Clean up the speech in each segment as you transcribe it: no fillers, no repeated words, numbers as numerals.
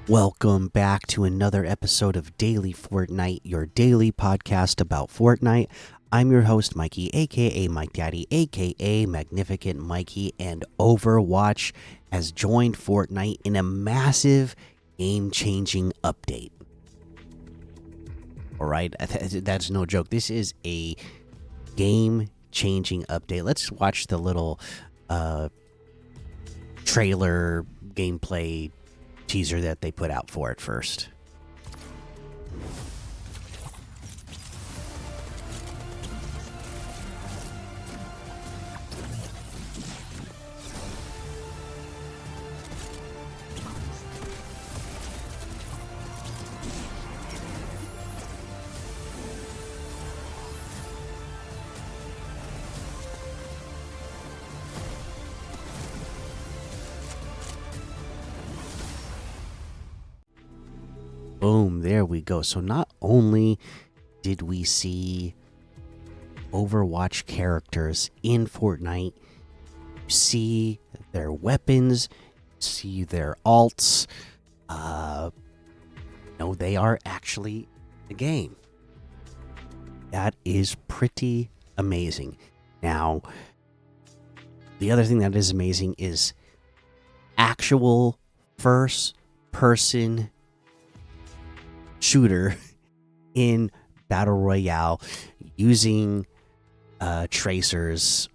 Welcome back to another episode of Daily Fortnite, your daily podcast about Fortnite. I'm your host, Mikey, aka Mike Daddy, aka Magnificent Mikey, and Overwatch has joined Fortnite in a massive game changing update. All right, that's no joke. This is a game changing update. Let's watch the little trailer gameplay teaser that they put out for it first. Boom, there we go. So not only did we see Overwatch characters in Fortnite, you see their weapons, you see their alts. No, they are actually the game. That is pretty amazing. Now, the other thing that is amazing is actual first person shooter in battle royale using tracers,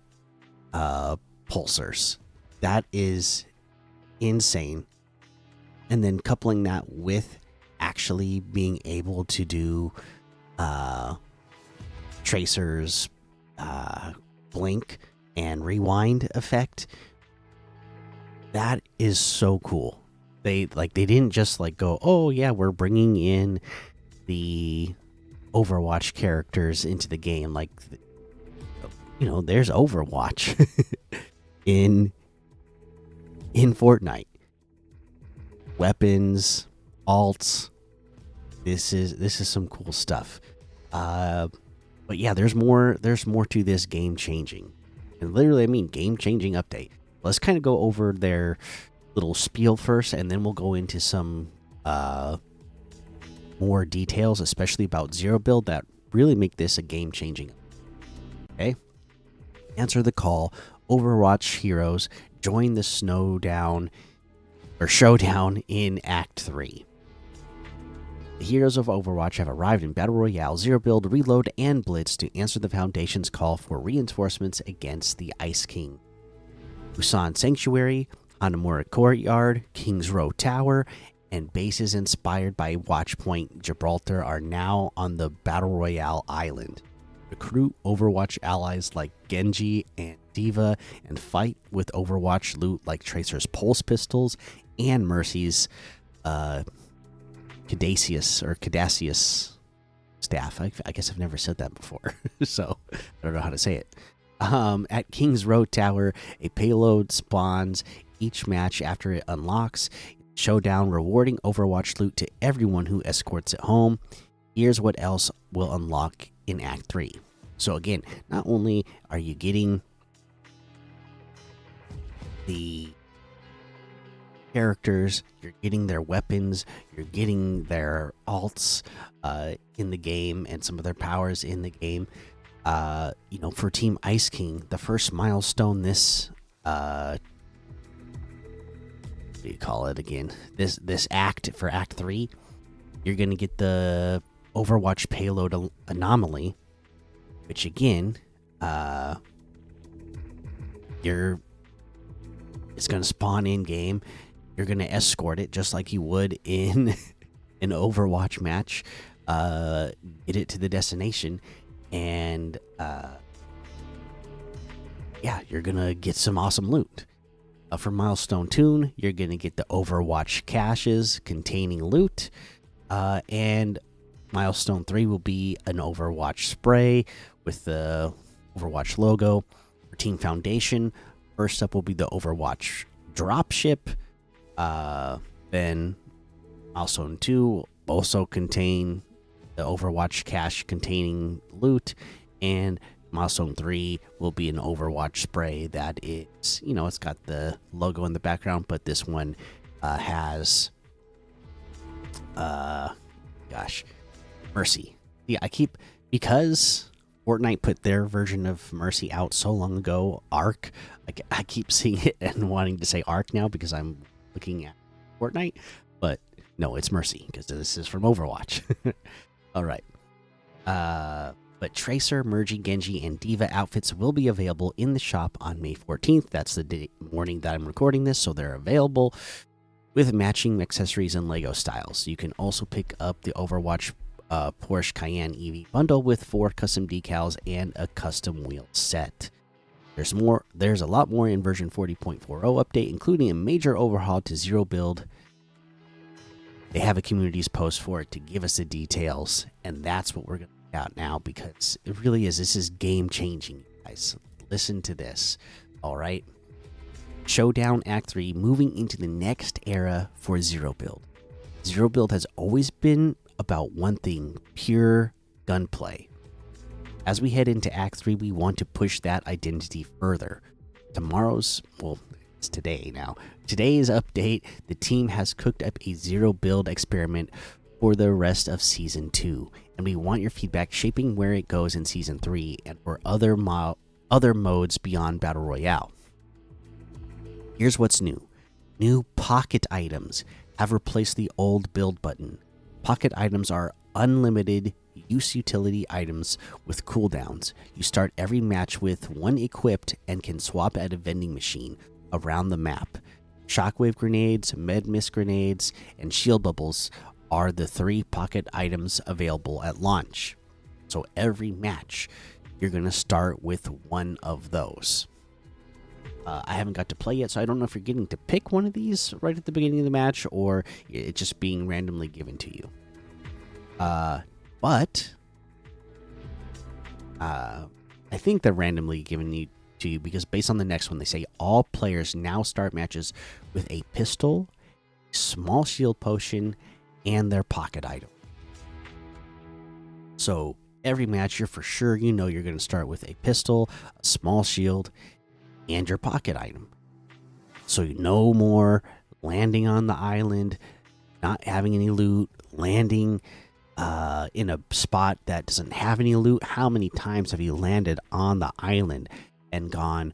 pulsars. That is insane. And then coupling that with actually being able to do tracers, blink and rewind effect. That is so cool. They didn't just go, oh yeah, we're bringing in the Overwatch characters into the game. There's Overwatch in Fortnite. Weapons, alts. This is some cool stuff. But yeah, there's more to this game changing. And literally I mean game changing update. Let's kind of go over their little spiel first, and then we'll go into some more details, especially about Zero Build, that really make this a game changing. Okay, answer the call. Overwatch heroes join the showdown in Act 3. The heroes of Overwatch have arrived in Battle Royale, Zero Build, Reload, and Blitz to answer the Foundation's call for reinforcements against the Ice King. Busan Sanctuary, Hanamura Courtyard, King's Row Tower, and bases inspired by Watchpoint Gibraltar are now on the Battle Royale island. Recruit Overwatch allies like Genji and D.Va and fight with Overwatch loot like Tracer's Pulse Pistols and Mercy's Caduceus staff. I guess I've never said that before, so I don't know how to say it. At King's Row Tower, a payload spawns each match after it unlocks. Showdown rewarding Overwatch loot to everyone who escorts it home. Here's what else will unlock in Act 3. So again, not only are you getting the characters, you're getting their weapons, you're getting their alts in the game, and some of their powers in the game. For Team Ice King, the first milestone this what do you call it again? This act for Act 3, you're gonna get the Overwatch payload anomaly, which again, it's gonna spawn in game. You're gonna escort it just like you would in an Overwatch match. Get it to the destination, and you're gonna get some awesome loot. For Milestone 2, you're gonna get the Overwatch caches containing loot, and Milestone 3 will be an Overwatch spray with the Overwatch logo. For Team Foundation, first up will be the Overwatch dropship. Then Milestone 2 will also contain the Overwatch cache containing loot, and Milestone 3 will be an Overwatch spray that is, it's got the logo in the background, but this one has uh, gosh, Mercy. Yeah, because Fortnite put their version of Mercy out so long ago, Arc. I keep seeing it and wanting to say Arc now because I'm looking at Fortnite, but no, it's Mercy because this is from Overwatch. All right. But Tracer, Mergy, Genji, and Diva outfits will be available in the shop on May 14th. That's the morning that I'm recording this, so they're available with matching accessories and Lego styles. You can also pick up the Overwatch Porsche Cayenne EV bundle with 4 custom decals and a custom wheel set. There's a lot more in version 40.40 update, including a major overhaul to Zero Build. They have a communities post for it to give us the details, and that's what we're going to look out now, because it really is. This is game changing, guys. Listen to this. All right. Showdown Act 3, moving into the next era for Zero Build. Zero Build has always been about one thing: pure gunplay. As we head into Act 3, we want to push that identity further. It's today now. Today's update, the team has cooked up a Zero Build experiment for the rest of Season 2, and we want your feedback shaping where it goes in Season 3 and for other modes beyond Battle Royale. Here's what's new. New pocket items have replaced the old build button. Pocket items are unlimited use utility items with cooldowns. You start every match with one equipped and can swap at a vending machine around the map. Shockwave grenades, med mist grenades, and shield bubbles are the 3 pocket items available at launch. So every match, you're going to start with one of those. I haven't got to play yet, so I don't know if you're getting to pick one of these right at the beginning of the match or it's just being randomly given to you. But I think they're randomly given to you because based on the next one, they say all players now start matches with a pistol, small shield potion, and their pocket item. So every match, you're going to start with a pistol, a small shield, and your pocket item. So no more landing on the island, not having any loot, landing in a spot that doesn't have any loot. How many times have you landed on the island and gone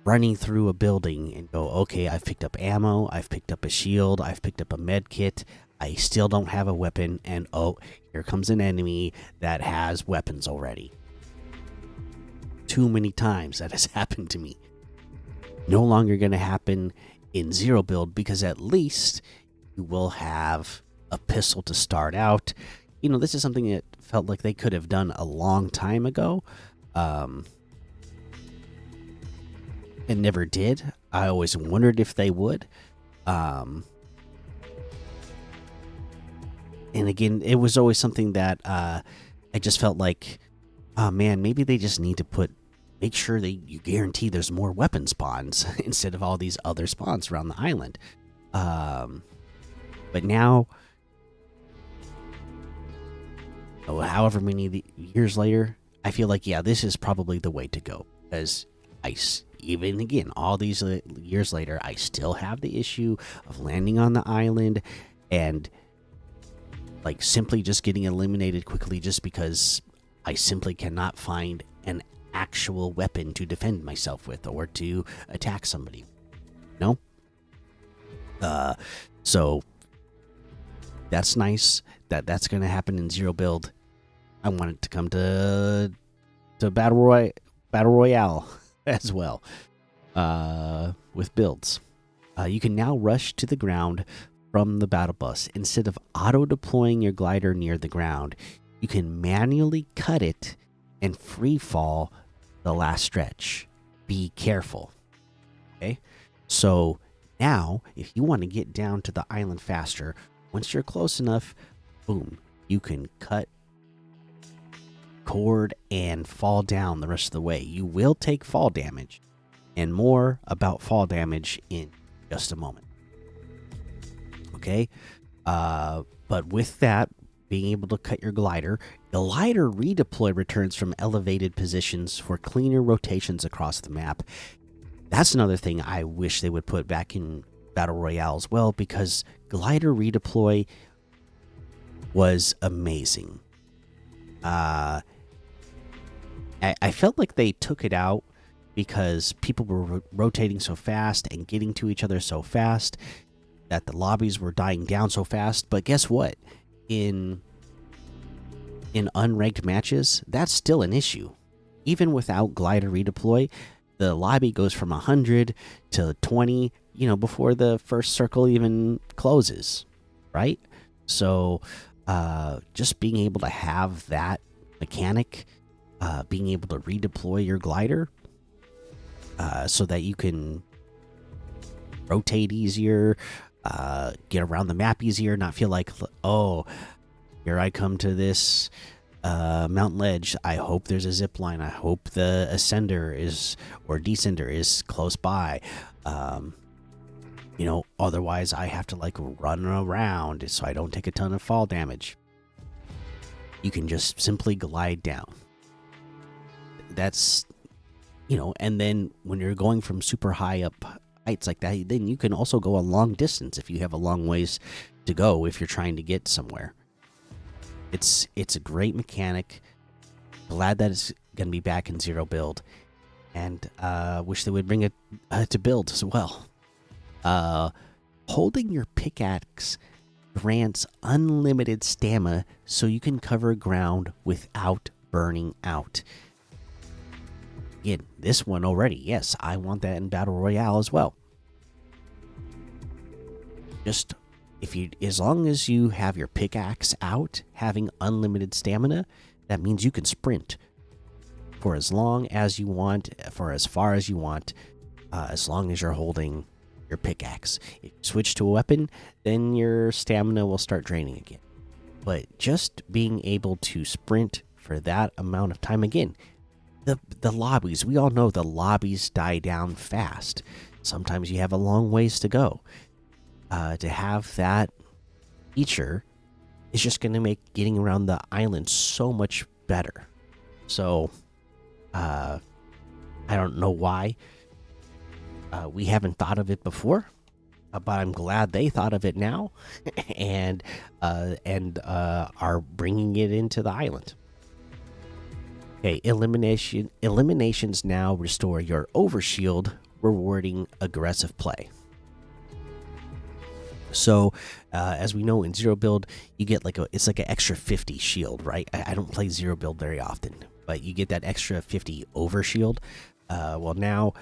running through a building and go, okay, I've picked up ammo, I've picked up a shield, I've picked up a med kit, I still don't have a weapon, and oh, here comes an enemy that has weapons already. Too many times that has happened to me. No longer going to happen in Zero Build because at least you will have a pistol to start out. This is something that felt like they could have done a long time ago, and never did. I always wondered if they would. And again, it was always something that I just felt like, oh man, maybe they just need to make sure that you guarantee there's more weapon spawns instead of all these other spawns around the island. But now, however many years later, I feel like, yeah, this is probably the way to go. Because even again, all these years later, I still have the issue of landing on the island and like simply just getting eliminated quickly just because I simply cannot find an actual weapon to defend myself with or to attack somebody. No? So that's nice that's going to happen in Zero Build. I want it to come to Battle Royale as well with builds. You can now rush to the ground from the battle bus. Instead of auto-deploying your glider near the ground, you can manually cut it and free fall the last stretch. Be careful. Okay? So now, if you want to get down to the island faster, once you're close enough, boom, you can cut cord and fall down the rest of the way. You will take fall damage, and more about fall damage in just a moment. Okay? But with that, being able to cut your glider redeploy returns from elevated positions for cleaner rotations across the map. That's another thing I wish they would put back in Battle Royale as well, because glider redeploy was amazing. I felt like they took it out because people were rotating so fast and getting to each other so fast that the lobbies were dying down so fast. But guess what? In unranked matches, that's still an issue. Even without glider redeploy, the lobby goes from 100 to 20, before the first circle even closes, right? So, just being able to have that mechanic, being able to redeploy your glider, so that you can rotate easier, get around the map easier, not feel like, oh, here I come to this mountain ledge. I hope there's a zip line. I hope the ascender or descender is close by. Otherwise I have to like run around so I don't take a ton of fall damage. You can just simply glide down. That's, and then when you're going from super high up heights like that, then you can also go a long distance if you have a long ways to go if you're trying to get somewhere. It's a great mechanic. Glad that it's going to be back in zero build, and wish they would bring it to build as well. Holding your pickaxe grants unlimited stamina, so you can cover ground without burning out. Again, this one already. Yes, I want that in Battle Royale as well. Just as long as you have your pickaxe out, having unlimited stamina, that means you can sprint for as long as you want, for as far as you want, as long as you're holding your pickaxe. If you switch to a weapon, then your stamina will start draining again. But just being able to sprint for that amount of time, again, the lobbies, we all know the lobbies die down fast. Sometimes you have a long ways to go. To have that feature is just going to make getting around the island so much better. So, I don't know why we haven't thought of it before, but I'm glad they thought of it now, and are bringing it into the island. Okay, eliminations now restore your overshield, rewarding aggressive play. So, as we know, in zero build, you get it's like an extra 50 shield, right? I don't play zero build very often, but you get that extra 50 overshield. Well, now,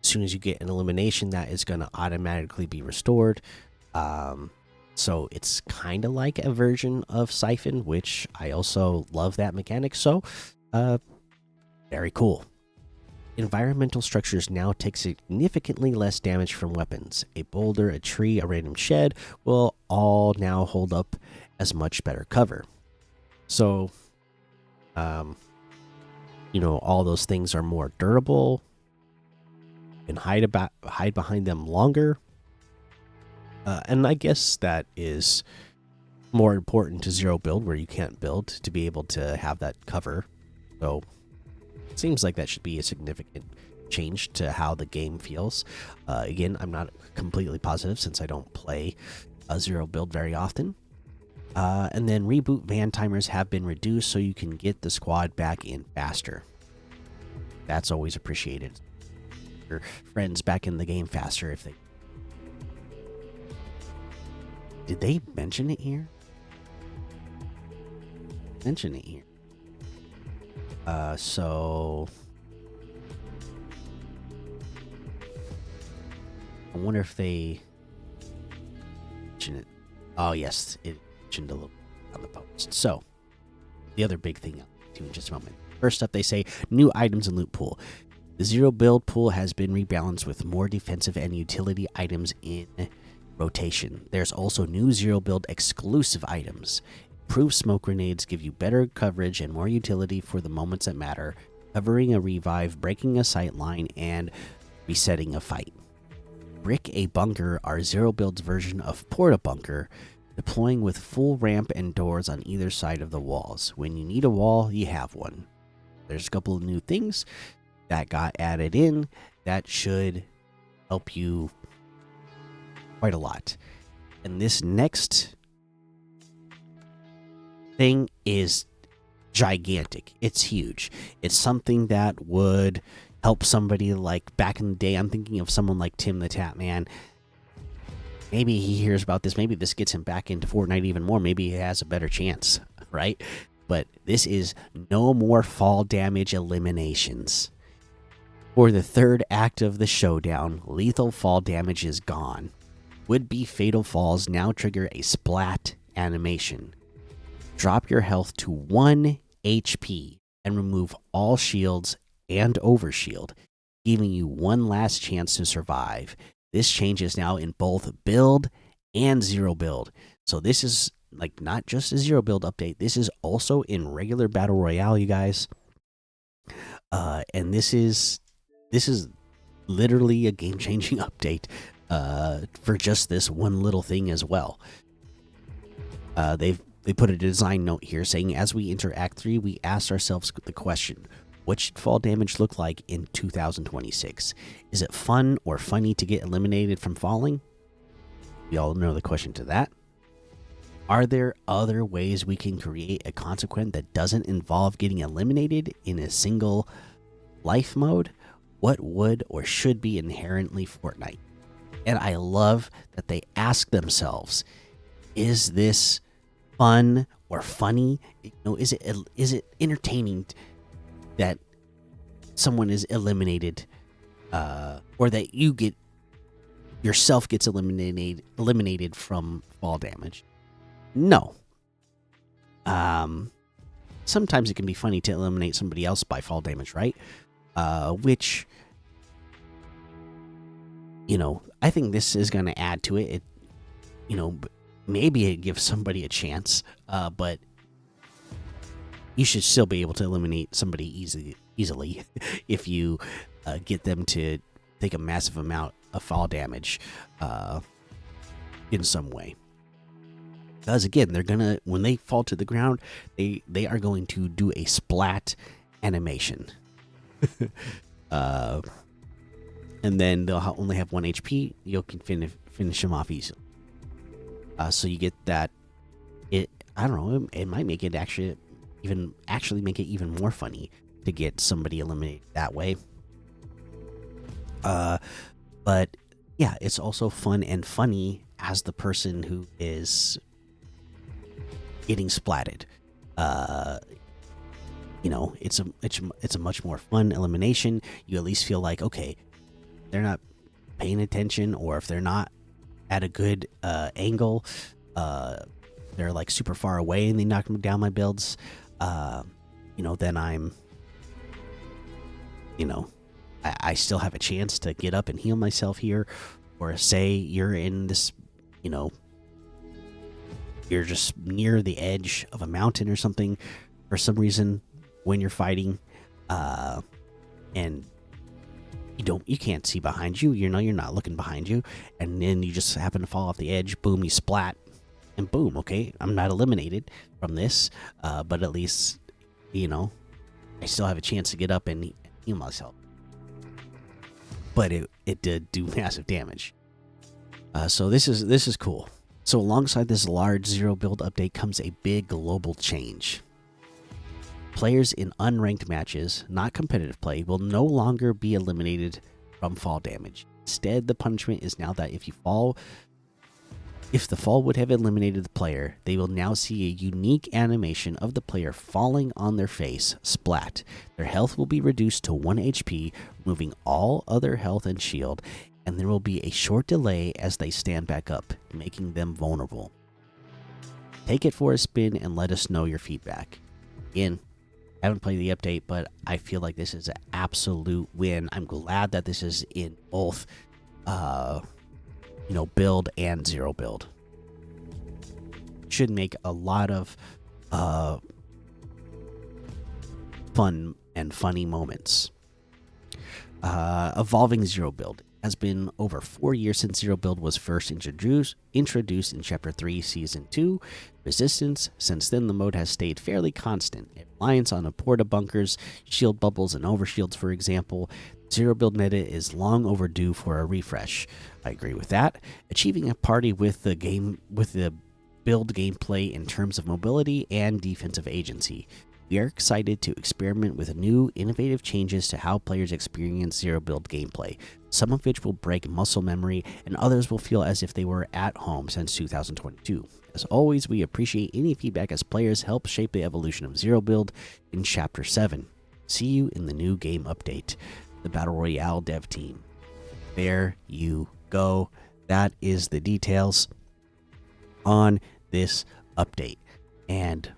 as soon as you get an elimination, that is going to automatically be restored. So it's kind of like a version of Siphon, which I also love that mechanic. So, very cool. Environmental structures now take significantly less damage from weapons. A boulder, a tree, a random shed will all now hold up as much better cover. So, all those things are more durable. You can hide behind them longer. And I guess that is more important to zero build, where you can't build, to be able to have that cover. So seems like that should be a significant change to how the game feels. Again, I'm not completely positive since I don't play a zero build very often. And then reboot van timers have been reduced so you can get the squad back in faster. That's always appreciated. Your friends back in the game faster if they... Did they mention it here? Mention it here. So I wonder if they mention it. Oh yes, it mentioned a little on the post. So the other big thing I'll do in just a moment. First up, they say new items and loot pool. The zero build pool has been rebalanced with more defensive and utility items in rotation. There's also new zero build exclusive items. Improved smoke grenades give you better coverage and more utility for the moments that matter, covering a revive, breaking a sight line, and resetting a fight. Brick a bunker are zero build's version of porta bunker, deploying with full ramp and doors on either side of the walls. When you need a wall, you have one. There's a couple of new things that got added in that should help you quite a lot. And this next thing is gigantic. It's huge. It's something that would help somebody like back in the day. I'm thinking of someone like Tim the Tap Man. Maybe he hears about this. Maybe this gets him back into Fortnite even more. Maybe he has a better chance, right? But this is no more fall damage eliminations. For the third act of the showdown, lethal fall damage is gone. Would-be fatal falls now trigger a splat animation. Drop your health to 1 HP and remove all shields and overshield, giving you one last chance to survive. This change is now in both build and zero build. So this is like not just a zero build update. This is also in regular battle royale, you guys. And this is literally a game-changing update for just this one little thing as well. They put a design note here saying, as we enter Act 3, we asked ourselves the question, what should fall damage look like in 2026? Is it fun or funny to get eliminated from falling? We all know the question to that. Are there other ways we can create a consequence that doesn't involve getting eliminated in a single life mode? What would or should be inherently Fortnite? And I love that they ask themselves, is this fun or funny? You know, is it entertaining that someone is eliminated, or that you get yourself gets eliminated from fall damage? No. Sometimes it can be funny to eliminate somebody else by fall damage, right? Which, you know, I think this is going to add to it. It, you know, maybe it gives somebody a chance, but you should still be able to eliminate somebody easily if you get them to take a massive amount of fall damage in some way. Because again, they're gonna, when they fall to the ground, they are going to do a splat animation. And then they'll only have 1 HP. You can finish them off easily. So you get that. I don't know. It might make it actually make it even more funny to get somebody eliminated that way. But yeah, it's also fun and funny as the person who is getting splatted. You know, it's a much more fun elimination. You at least feel like, okay, they're not paying attention, or if they're not at a good angle, they're like super far away and they knock down my builds. You know, then I'm, you know, I still have a chance to get up and heal myself here. Or say you're in this, you know, you're just near the edge of a mountain or something for some reason when you're fighting, and you can't see behind you. You know, you're not looking behind you, and then you just happen to fall off the edge. Boom, you splat, and boom. Okay, I'm not eliminated from this, but at least, you know, I still have a chance to get up and heal myself. But it did do massive damage. So this is cool. So alongside this large zero build update comes a big global change. Players in unranked matches, not competitive play, will no longer be eliminated from fall damage. Instead, the punishment is now that if the fall would have eliminated the player, they will now see a unique animation of the player falling on their face, splat. Their health will be reduced to 1 HP, removing all other health and shield, and there will be a short delay as they stand back up, making them vulnerable. Take it for a spin and let us know your feedback. Again, I haven't played the update, but I feel like this is an absolute win. I'm glad that this is in both, you know, build and zero build. Should make a lot of fun and funny moments. Evolving zero build. Has been over 4 years since zero build was first introduced in Chapter 3, Season 2. Resistance. Since then, the mode has stayed fairly constant. Reliance on a porta bunkers, shield bubbles, and overshields, for example. Zero build meta is long overdue for a refresh. I agree with that. Achieving a party with the build gameplay in terms of mobility and defensive agency. We are excited to experiment with new, innovative changes to how players experience zero build gameplay, some of which will break muscle memory and others will feel as if they were at home since 2022. As always, we appreciate any feedback as players help shape the evolution of zero build in Chapter 7. See you in the new game update. The Battle Royale dev team. There you go. That is the details on this update. And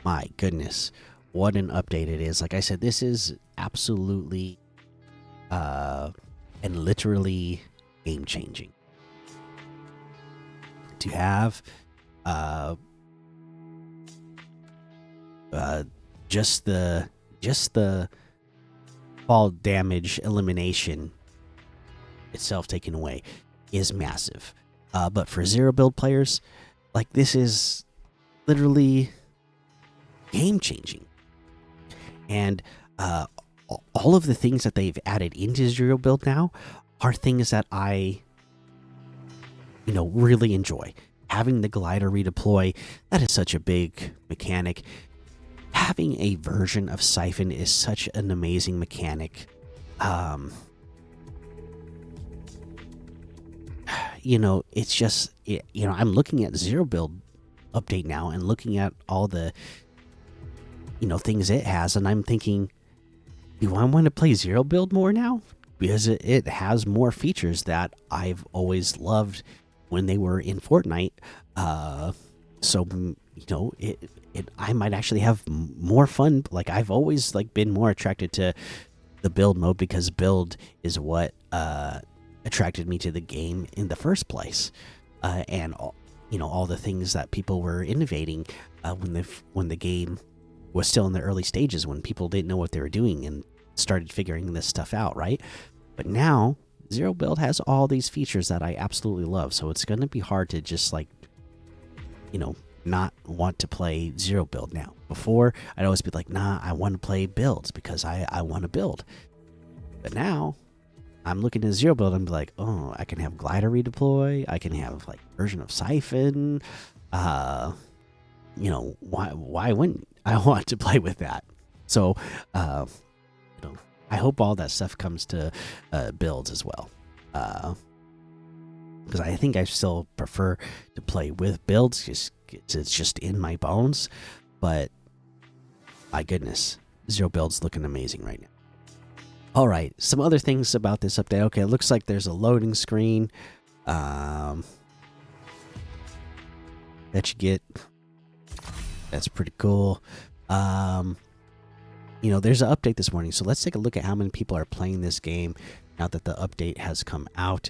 my goodness, what an update it is. Like I said, this is absolutely and literally game changing. To have just the fall damage elimination itself taken away is massive. But for zero build players, like, this is literally game changing. And all of the things that they've added into zero build now are things that I really enjoy. Having the glider redeploy, that is such a big mechanic. Having a version of Siphon is such an amazing mechanic. It's just, I'm looking at zero build update now and looking at all the things it has, and I'm thinking, do I want to play zero build more now? Because it has more features that I've always loved when they were in Fortnite. So I might actually have more fun. Like, I've always been more attracted to the build mode because build is what attracted me to the game in the first place. And all the things that people were innovating when the game was still in the early stages, when people didn't know what they were doing and started figuring this stuff out, right? But now zero build has all these features that I absolutely love, so it's going to be hard to just not want to play zero build now. Before, I'd always be like, nah, I want to play builds because I want to build. But now I'm looking at zero build and be like, oh, I can have glider redeploy, I can have version of Siphon. Why wouldn't I want to play with that? So I hope all that stuff comes to builds as well, because I think I still prefer to play with builds. It's just in my bones. But my goodness, zero build's looking amazing right now. All right, some other things about this update. Okay, it looks like there's a loading screen that you get. That's pretty cool. There's an update this morning, so let's take a look at how many people are playing this game now that the update has come out.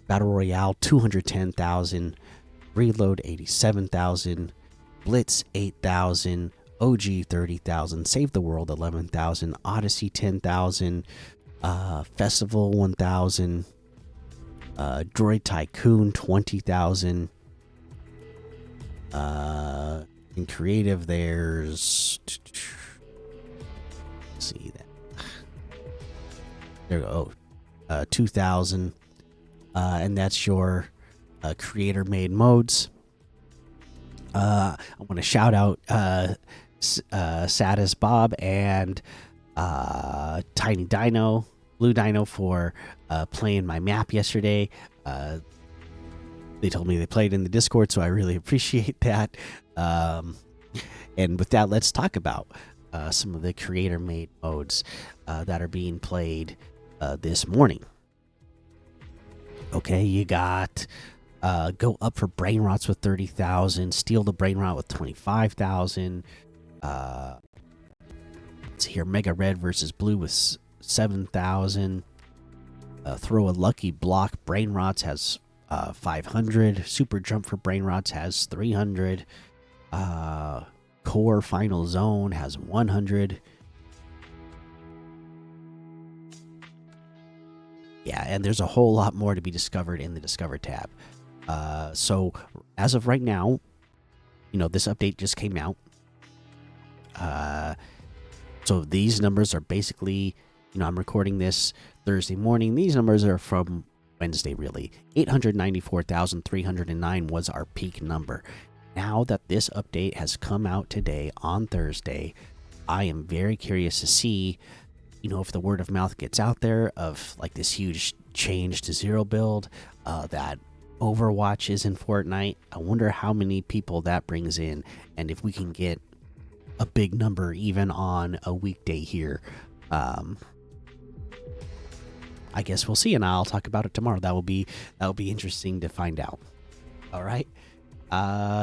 Battle Royale 210,000, Reload 87,000, Blitz 8,000, OG 30,000, Save the World 11,000, Odyssey 10,000, Festival 1,000, Droid Tycoon 20,000. In creative, there's, let's see that. There we go. 2,000, and that's your creator-made modes. I want to shout out Saddest Bob and Tiny Dino, Blue Dino, for playing my map yesterday. They told me they played in the Discord, so I really appreciate that. And with that, let's talk about some of the creator-made modes that are being played this morning. Okay, you got Go Up for Brain Rots with 30,000, Steal the Brain Rot with 25,000. Let's see here, Mega Red versus Blue with 7,000. Throw a Lucky Block Brain Rots has 500. Super Jump for Brain Rots has 300. Core Final Zone has 100. Yeah, and there's a whole lot more to be discovered in the Discover tab. So as of right now, this update just came out. So these numbers are basically, I'm recording this Thursday morning. These numbers are from Wednesday, really. 894,309 was our peak number. now that this update has come out today on Thursday, I am very curious to see, if the word of mouth gets out there of like this huge change to zero build, that Overwatch is in Fortnite. I wonder how many people that brings in, and if we can get a big number even on a weekday here. I guess we'll see, and I'll talk about it tomorrow. That will be interesting to find out. All right.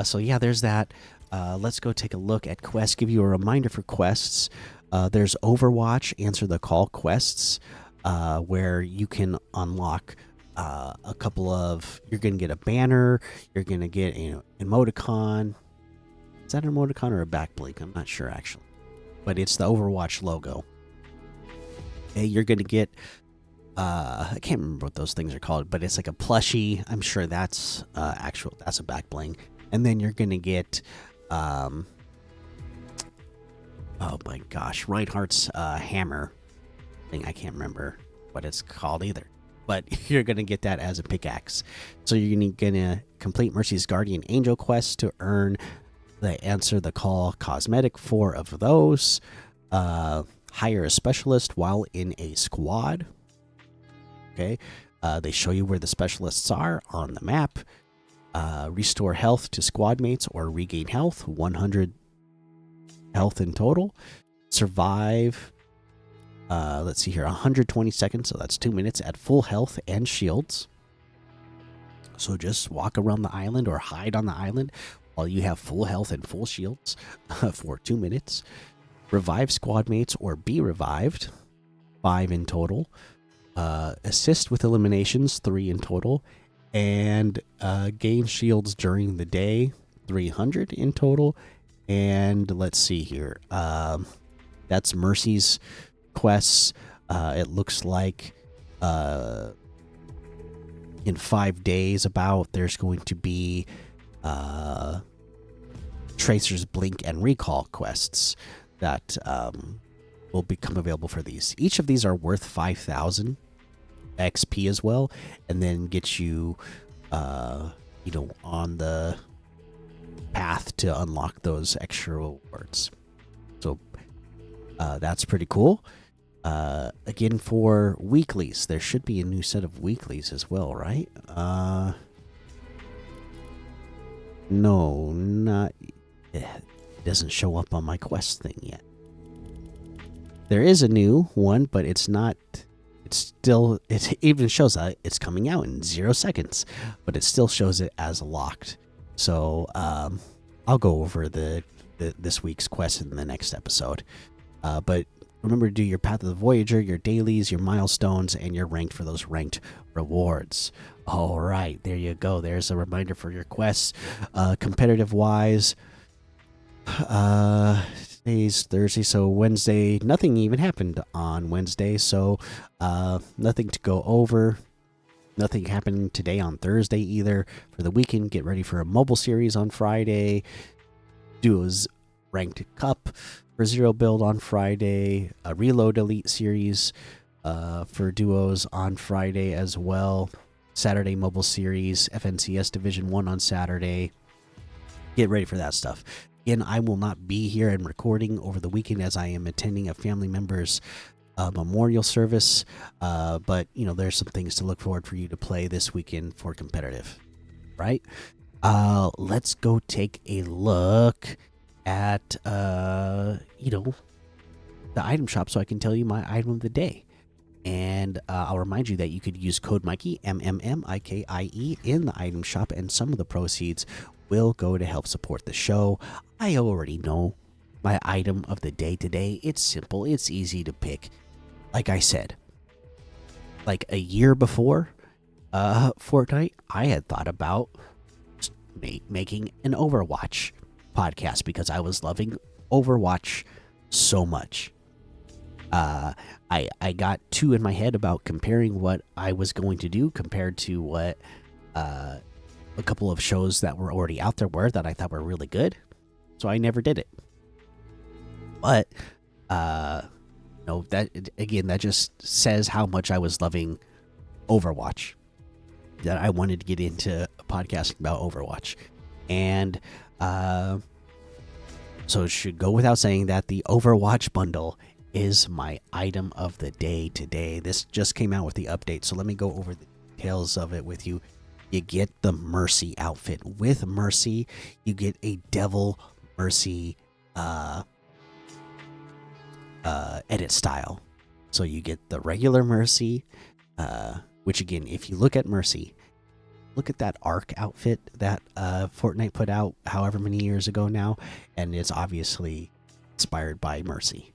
So yeah, there's that. Let's go take a look at quests. Give you a reminder for quests. There's Overwatch Answer the Call quests, where you can unlock a couple of. You're gonna get a banner. You're gonna get an emoticon. Is that an emoticon or a back blink? I'm not sure actually, but it's the Overwatch logo. Okay, you're gonna get. I can't remember what those things are called, but it's like a plushie. I'm sure that's that's a back bling. And then you're gonna get oh my gosh, Reinhardt's hammer thing. I can't remember what it's called either, but you're gonna get that as a pickaxe. So you're gonna complete Mercy's Guardian Angel quest to earn the Answer the Call cosmetic. 4 of those. Hire a specialist while in a squad. Okay, they show you where the specialists are on the map. Restore health to squad mates or regain health, 100 health in total. Survive, let's see here, 120 seconds, so that's 2 minutes at full health and shields. So just walk around the island or hide on the island while you have full health and full shields for 2 minutes. Revive squad mates or be revived, 5 in total. Assist with eliminations, 3 in total, and gain shields during the day, 300 in total. And let's see here, that's Mercy's quests. It looks like in 5 days there's going to be Tracer's Blink and Recall quests that will become available for these. Each of these are worth 5,000 XP as well, and then get you, on the path to unlock those extra rewards. So that's pretty cool. Again, for weeklies, there should be a new set of weeklies as well, right? No, not. It doesn't show up on my quest thing yet. There is a new one, but it's not. It even shows that it's coming out in 0 seconds, but it still shows it as locked. So I'll go over this week's quest in the next episode. But remember to do your Path of the Voyager, your dailies, your milestones, and your ranked for those ranked rewards. All right, there you go. There's a reminder for your quests. Competitive wise, today's Thursday, so Wednesday, nothing even happened on Wednesday, so nothing to go over. Nothing happening today on Thursday either. For the weekend, get ready for a mobile series on Friday. Duos Ranked Cup for Zero Build on Friday. A Reload Elite series for duos on Friday as well. Saturday mobile series, FNCS Division 1 on Saturday. Get ready for that stuff. Again, I will not be here and recording over the weekend as I am attending a family member's memorial service, but there's some things to look forward for you to play this weekend for competitive, right? Let's go take a look at the item shop so I can tell you my item of the day. And I'll remind you that you could use code Mikey, MMMIKIE, in the item shop, and some of the proceeds will go to help support the show. I already know my item of the day today. It's simple, it's easy to pick. Like I said, like a year before Fortnite, I had thought about making an Overwatch podcast because I was loving Overwatch so much. I got 2 in my head about comparing what I was going to do compared to what a couple of shows that were already out there were that I thought were really good. So I never did it. But that just says how much I was loving Overwatch, that I wanted to get into podcasting about Overwatch. And So it should go without saying that the Overwatch bundle is my item of the day today. This just came out with the update, so let me go over the details of it with you. You get the Mercy outfit. With Mercy, you get a Devil Mercy edit style. So you get the regular Mercy, which again, if you look at Mercy, look at that Arc outfit that Fortnite put out however many years ago now, and it's obviously inspired by Mercy.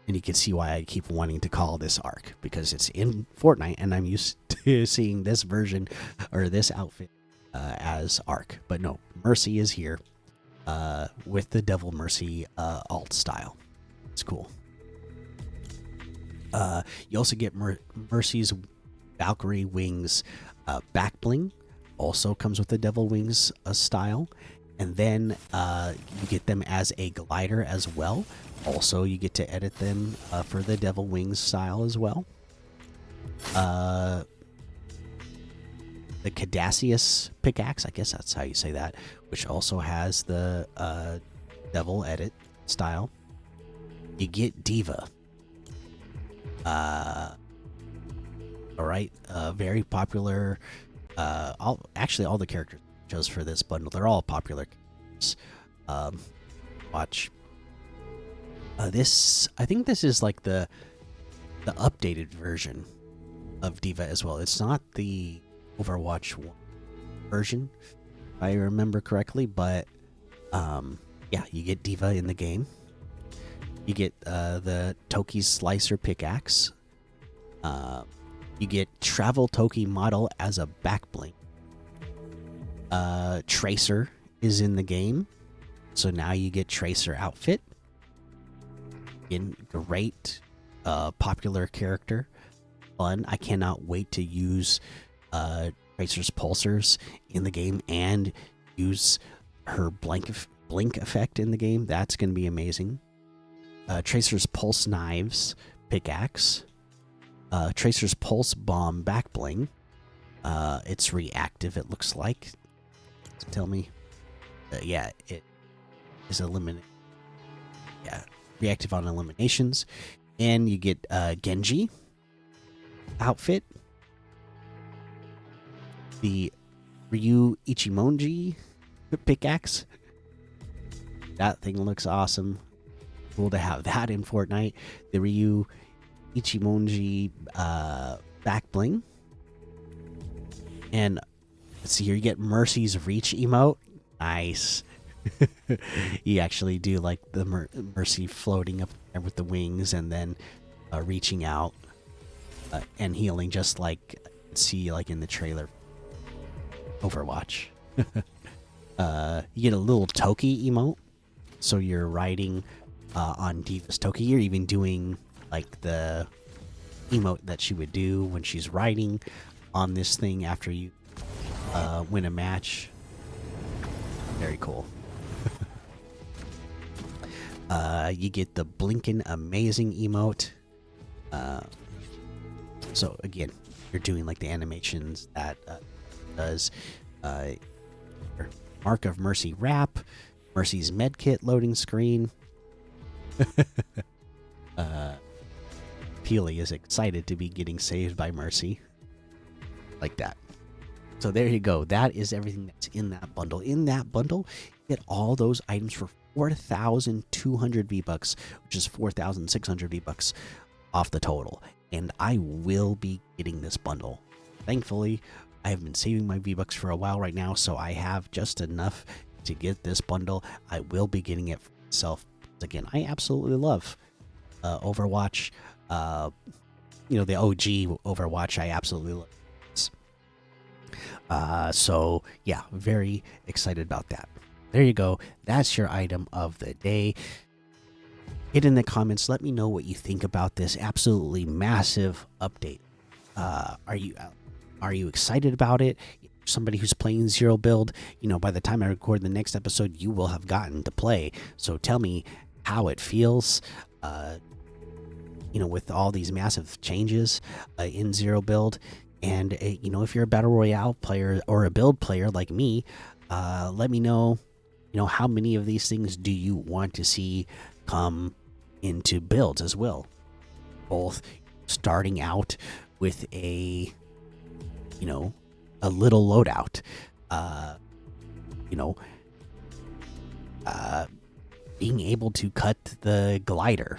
And you can see why I keep wanting to call this Arc, because it's in Fortnite and I'm used to seeing this version or this outfit as Arc. But no, Mercy is here with the Devil Mercy alt style. It's cool. You also get Mercy's Valkyrie Wings back bling. Also comes with the Devil Wings style. And then you get them as a glider as well. Also, you get to edit them for the Devil Wings style as well. The Caduceus pickaxe, I guess that's how you say that, which also has the Devil edit style. You get Diva. All right, very popular. All the characters chose for this bundle, they're all popular characters. Watch. I think this is like the updated version of Diva as well. It's not the Overwatch 1 version, if I remember correctly, but yeah, you get Diva in the game. You get the Toki's Slicer pickaxe. You get Travel Toki model as a back bling. Tracer is in the game, so now you get Tracer outfit. Great, popular character, fun. I cannot wait to use Tracer's pulsers in the game and use her blink effect in the game. That's going to be amazing. Tracer's pulse knives pickaxe. Tracer's pulse bomb back bling. It's reactive, it looks like. Tell me. Yeah, it is eliminate. Yeah, reactive on eliminations. And you get Genji outfit. The Ryu Ichimonji pickaxe. That thing looks awesome. Cool to have that in Fortnite. The Ryu Ichimonji back bling. And let's see here, you get Mercy's reach emote. Nice. You actually do like the Mercy floating up there with the wings and then reaching out and healing, just like see like in the trailer Overwatch. You get a little Toki emote, so you're riding on Diva's Toki. You're even doing like the emote that she would do when she's riding on this thing after you win a match. Very cool. You get the Blinkin' Amazing emote. So again, you're doing like the animations that does Mark of Mercy wrap, Mercy's medkit loading screen. Peely is excited to be getting saved by Mercy. Like that. So there you go. That is everything that's in that bundle. In that bundle, you get all those items for 4,200 V-Bucks, which is 4,600 V-Bucks off the total. And I will be getting this bundle. Thankfully, I have been saving my V-Bucks for a while right now, so I have just enough to get this bundle. I will be getting it for myself. Again, I absolutely love Overwatch. The OG Overwatch, I absolutely love. So yeah, very excited about that. There you go. That's your item of the day. Hit in the comments. Let me know what you think about this absolutely massive update. Are you excited about it? Somebody who's playing Zero Build, by the time I record the next episode, you will have gotten to play. So tell me how it feels. With all these massive changes in Zero Build. And, if you're a Battle Royale player or a build player like me, Let me know, how many of these things do you want to see come into builds as well? Both starting out with a little loadout, uh, you know, being able to cut the glider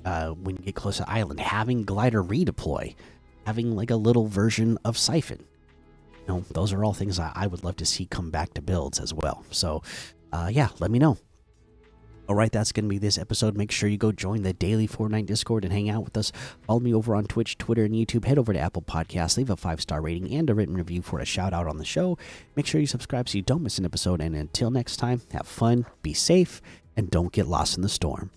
when you get close to island, having glider redeploy, having like a little version of Siphon. Those are all things I would love to see come back to builds as well. So, yeah, let me know. All right, that's going to be this episode. Make sure you go join the daily Fortnite Discord and hang out with us. Follow me over on Twitch, Twitter, and YouTube. Head over to Apple Podcasts, leave a 5-star rating and a written review for a shout out on the show. Make sure you subscribe so you don't miss an episode. And until next time, have fun, be safe, and don't get lost in the storm.